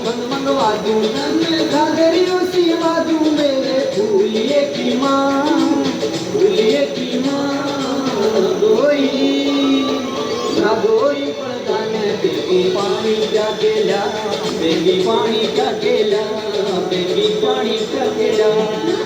बंद मंगवा दूं घाघरियों सिवा दूं मेरे फूलिए की माँ गोई पडदाने बेबी पाणी क्या केला बेबी पाणी क्या केला बेबी पाणी क्या केला